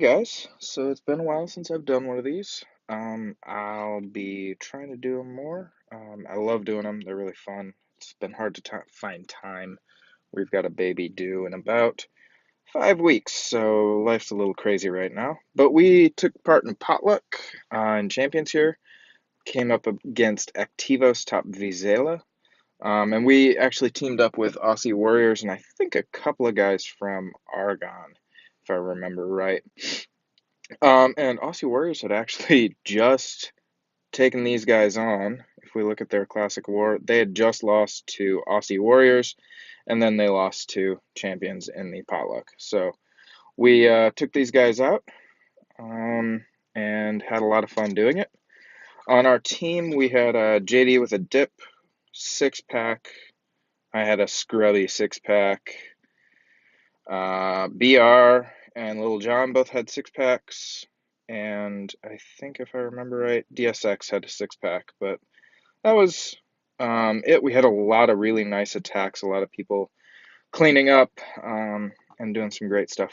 Guys, so it's been a while since I've done one of these. I'll be trying to do them more. I love doing them, they're really fun. It's been hard to find time. We've got a baby due in about 5 weeks, so life's a little crazy right now. But we took part in Potluck in Champions here, came up against ActivosTopVzla, and we actually teamed up with Aussie Warriors and I think a couple of guys from Argonne, if I remember right. And Aussie Warriors had actually just taken these guys on. If we look at their classic war, they had just lost to Aussie Warriors, and then they lost to champions in the potluck. So we took these guys out and had a lot of fun doing it. On our team, we had JD with a dip, 6-pack. I had a scrubby 6-pack. BR and Little John both had 6-packs, and I think if I remember right, DSX had a 6-pack. But that was it. We had a lot of really nice attacks, a lot of people cleaning up and doing some great stuff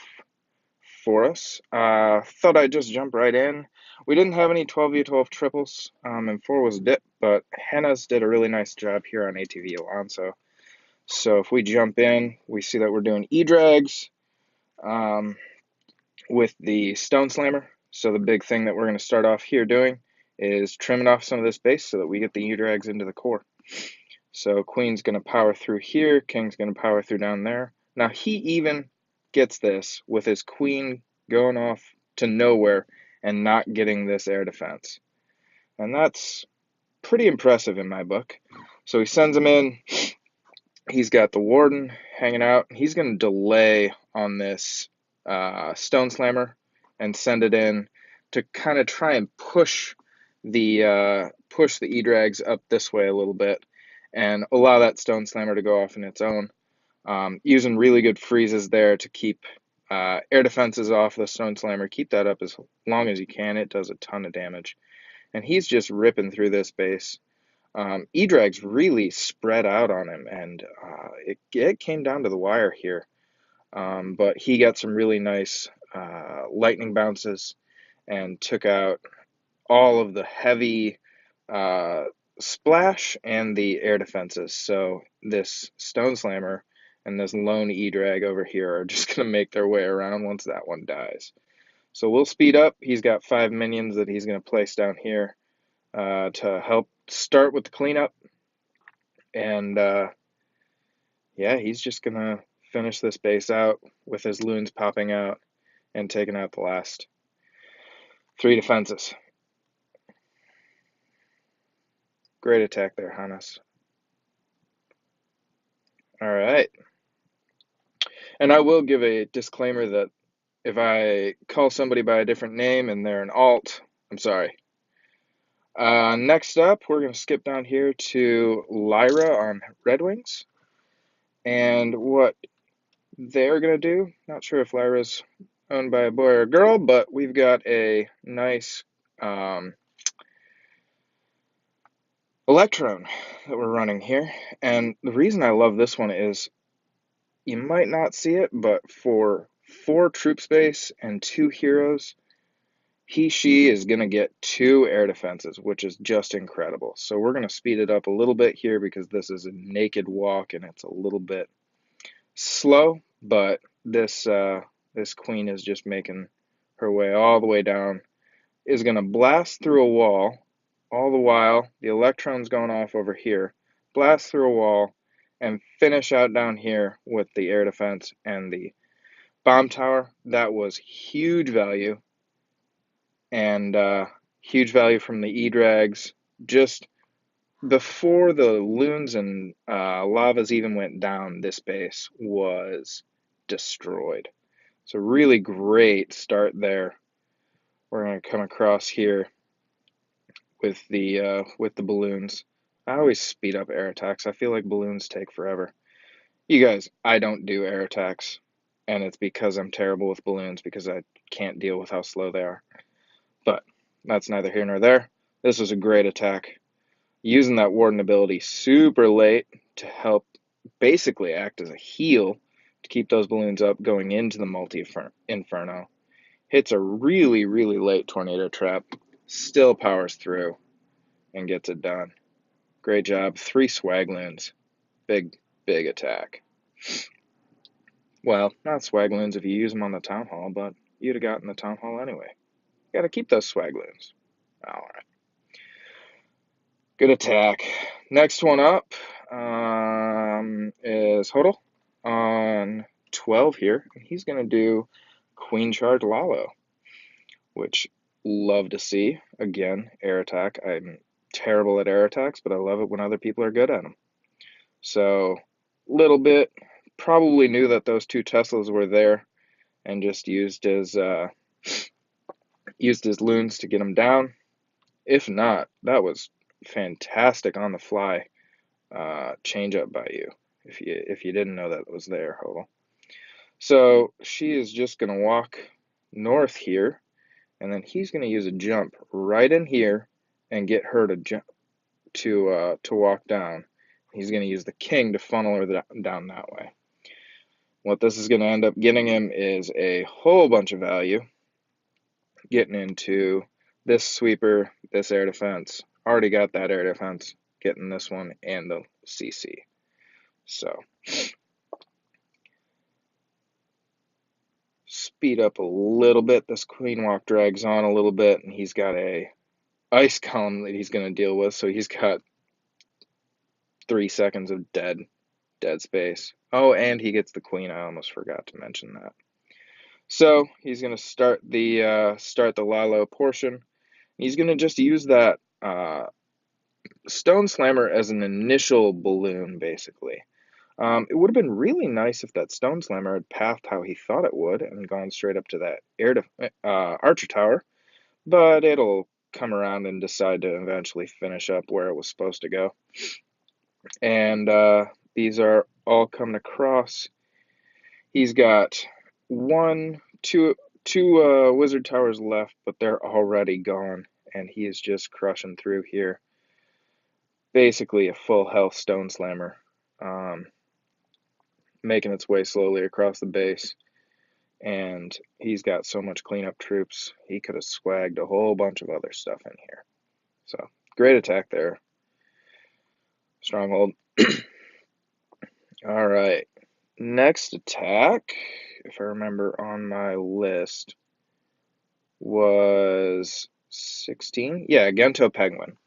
for us. Thought I'd just jump right in. We didn't have any 12v12 triples, and 4 was dip, but Henna's did a really nice job here on ATV Alonso. So if we jump in, we see that we're doing EDrags with the Stone Slammer. So the big thing that we're going to start off here doing is trimming off some of this base so that we get the EDrags into the core. So Queen's going to power through here, King's going to power through down there. Now he even gets this with his Queen going off to nowhere and not getting this air defense. And that's pretty impressive in my book. So he sends him in. He's got the Warden hanging out. He's going to delay on this Stone Slammer and send it in to kind of try and push the EDrags up this way a little bit and allow that Stone Slammer to go off in its own. Using really good freezes there to keep air defenses off the Stone Slammer. Keep that up as long as you can. It does a ton of damage. And he's just ripping through this base. EDrags really spread out on him, and it came down to the wire here. But he got some really nice lightning bounces and took out all of the heavy splash and the air defenses. So this Stone Slammer and this lone EDrag over here are just going to make their way around once that one dies. So we'll speed up. He's got 5 minions that he's going to place down here to help start with the cleanup. And yeah, he's just going to finish this base out with his loons popping out and taking out the last 3 defenses. Great attack there, Hannes. All right. And I will give a disclaimer that if I call somebody by a different name and they're an alt, I'm sorry. Next up, we're going to skip down here to Lyra on Red Wings. And what they're going to do, not sure if Lyra's owned by a boy or a girl, but we've got a nice Electrone that we're running here. And the reason I love this one is you might not see it, but for 4 troop space and 2 heroes, she is going to get 2 air defenses, which is just incredible. So we're going to speed it up a little bit here because this is a naked walk and it's a little bit slow, but this queen is just making her way all the way down, is going to blast through a wall, all the while the Electrone's going off over here, blast through a wall, and finish out down here with the air defense and the bomb tower. That was huge value. And huge value from the EDrags. Just before the loons and lavas even went down, this base was destroyed. So really great start there. We're going to come across here with the balloons. I always speed up air attacks. I feel like balloons take forever. You guys, I don't do air attacks, and it's because I'm terrible with balloons because I can't deal with how slow they are. But that's neither here nor there. This was a great attack. Using that Warden ability super late to help basically act as a heal to keep those balloons up going into the multi-inferno. hits a really, really late tornado trap, still powers through and gets it done. Great job. 3 swagloons. Big, big attack. Well, not swagloons if you use them on the town hall, but you'd have gotten the town hall anyway. Got to keep those swagloons. All right. Good attack. Next one up is Hodl on 12 here. He's going to do Queen Charge Lalo, which love to see. Again, air attack. I'm terrible at air attacks, but I love it when other people are good at them. So, little bit, probably knew that those 2 Teslas were there and just used his loons to get them down. If not, that was fantastic on the fly change up by you. If you didn't know that was there, Hodl. So she is just gonna walk north here, and then he's gonna use a jump right in here and get her to jump to walk down. He's gonna use the king to funnel her down that way. What this is gonna end up getting him is a whole bunch of value, getting into this sweeper, this air defense. Already got that air defense, getting this one and the CC. So speed up a little bit. This queen walk drags on a little bit, and he's got a ice column that he's going to deal with. So he's got 3 seconds of dead space. Oh, and he gets the queen. I almost forgot to mention that. So he's going to start the Lalo portion. He's going to just use that Stone Slammer as an initial balloon, basically. It would have been really nice if that Stone Slammer had pathed how he thought it would and gone straight up to that Archer Tower, but it'll come around and decide to eventually finish up where it was supposed to go. And these are all coming across. He's got two Wizard Towers left, but they're already gone, and he is just crushing through here. Basically a full health Stone Slammer. Making its way slowly across the base, and he's got so much cleanup troops, he could have swagged a whole bunch of other stuff in here. So, great attack there. Stronghold. Alright, next attack, if I remember on my list, was 16? Yeah, Gento Penguin.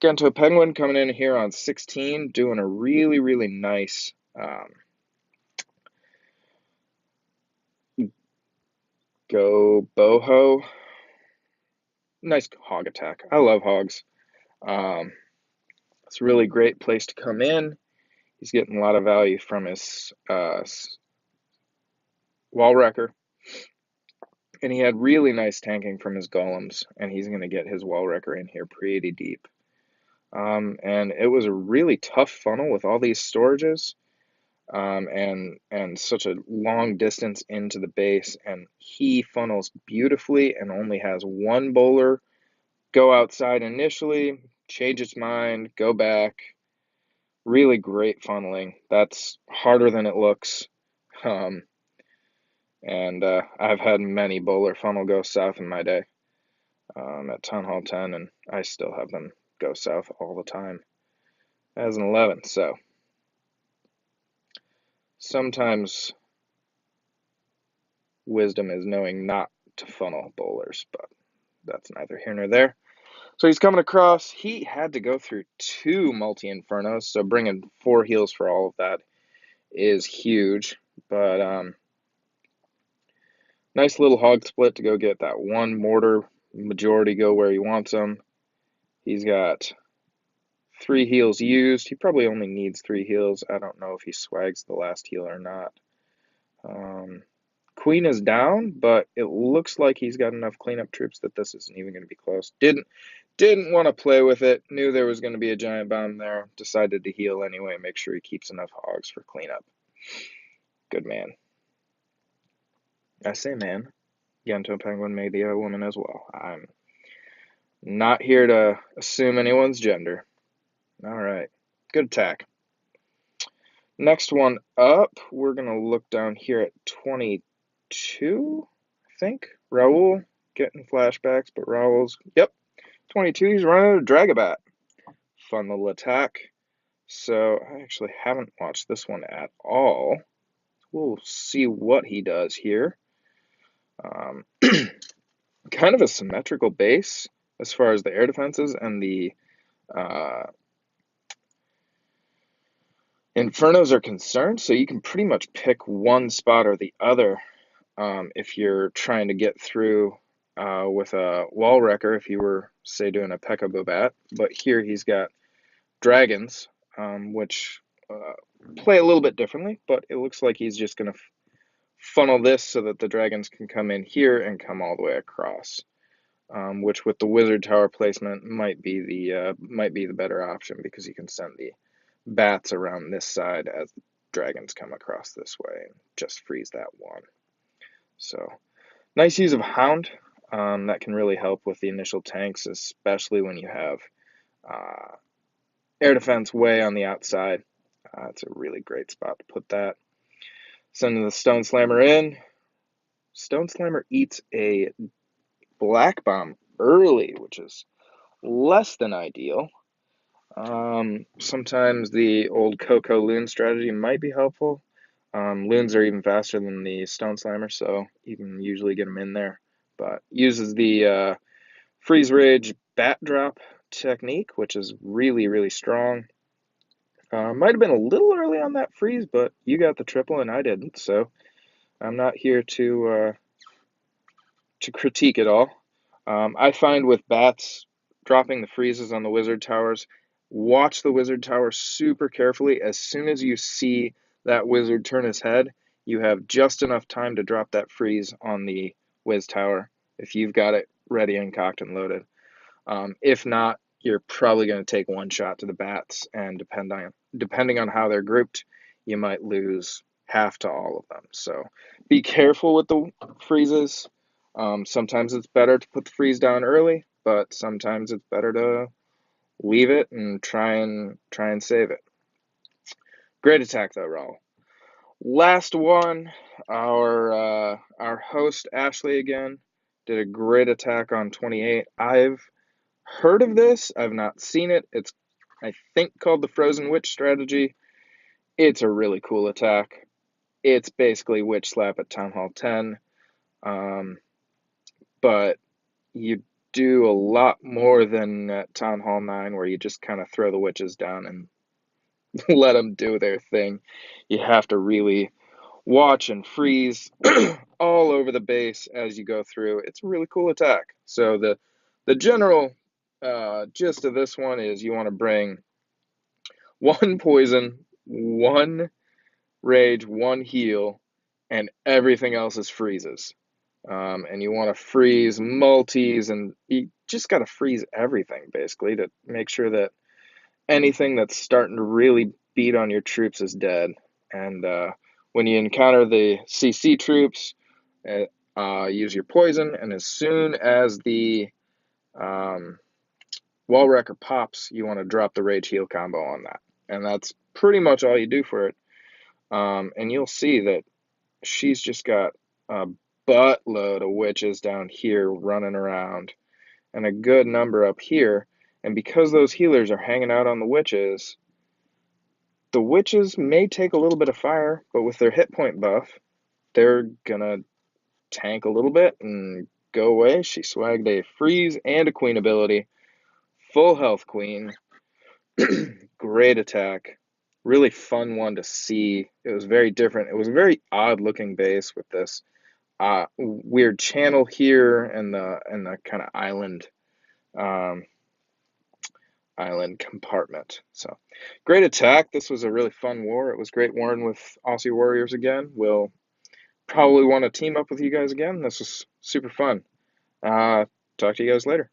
Gento Penguin coming in here on 16, doing a really, really nice go boho. Nice hog attack. I love hogs. It's a really great place to come in. He's getting a lot of value from his wall wrecker. And he had really nice tanking from his golems, and he's going to get his wall wrecker in here pretty deep. And it was a really tough funnel with all these storages. And such a long distance into the base, and he funnels beautifully and only has 1 bowler go outside initially, change its mind, go back. Really great funneling. That's harder than it looks. And I've had many bowler funnel go south in my day at Town Hall 10, and I still have them go south all the time as an 11. So sometimes wisdom is knowing not to funnel bowlers, but that's neither here nor there. So he's coming across. He had to go through 2 multi-infernos, so bringing 4 heals for all of that is huge. But nice little hog split to go get that 1 mortar. Majority go where he wants them. He's got 3 heals used. He probably only needs 3 heals. I don't know if he swags the last heal or not. Queen is down, but it looks like he's got enough cleanup troops that this isn't even going to be close. Didn't want to play with it. Knew there was going to be a giant bomb there. Decided to heal anyway. Make sure he keeps enough hogs for cleanup. Good man. I say man. Gento Penguin may be a woman as well. I'm not here to assume anyone's gender. All right. Good attack. Next one up, we're going to look down here at 22, I think. Raul getting flashbacks, but Raul's, yep, 22. He's running a Dragabat. Fun little attack. So I actually haven't watched this one at all. We'll see what he does here. Kind of a symmetrical base as far as the air defenses and the Infernos are concerned, so you can pretty much pick one spot or the other if you're trying to get through with a wall wrecker, if you were, say, doing a P.E.K.K.A Bobat. But here he's got dragons, which play a little bit differently, but it looks like he's just going to funnel this so that the dragons can come in here and come all the way across, which with the wizard tower placement might be the better option, because you can send the bats around this side as dragons come across this way and just freeze that one. So nice use of Hound. That can really help with the initial tanks, especially when you have air defense way on the outside. It's a really great spot to put that. Sending the Stone Slammer in. Stone Slammer eats a Black Bomb early, which is less than ideal. Sometimes the old Coco Loon strategy might be helpful. Loons are even faster than the Stone Slammer, so you can usually get them in there. But uses the Freeze Rage Bat Drop technique, which is really, really strong. Might have been a little early on that freeze, but you got the triple and I didn't, so I'm not here to critique it all. I find with bats dropping the freezes on the wizard towers, watch the wizard tower super carefully. As soon as you see that wizard turn his head, you have just enough time to drop that freeze on the wiz tower if you've got it ready and cocked and loaded. If not, you're probably going to take one shot to the bats, and depending on how they're grouped, you might lose half to all of them. So be careful with the freezes. Sometimes it's better to put the freeze down early, but sometimes it's better to leave it and try and save it. Great attack though, Raul. Last one, our host Ashley again did a great attack on 28. I've heard of this. I've not seen it. It's, I think, called the Frozen Witch strategy. It's a really cool attack. It's basically Witch Slap at Town Hall 10. But you do a lot more than at Town Hall 9, where you just kind of throw the witches down and let them do their thing. You have to really watch and freeze all over the base as you go through. It's a really cool attack. So the general gist of this one is you want to bring one poison, one rage, one heal, and everything else is freezes. And you want to freeze multis, and you just got to freeze everything, basically, to make sure that anything that's starting to really beat on your troops is dead. And when you encounter the CC troops, use your poison, and as soon as the wall wrecker pops, you want to drop the rage heal combo on that. And that's pretty much all you do for it. And you'll see that she's just got a buttload of witches down here running around, and a good number up here. And because those healers are hanging out on the witches may take a little bit of fire, but with their hit point buff, they're gonna tank a little bit and go away. She swagged a freeze and a queen ability. Full health queen. Great attack. Really fun one to see. It was very different. It was a very odd looking base with this weird channel here and the kind of island compartment. So great attack. This was a really fun war. It was great warring with Aussie Warriors again. We'll probably want to team up with you guys again. This was super fun. Talk to you guys later.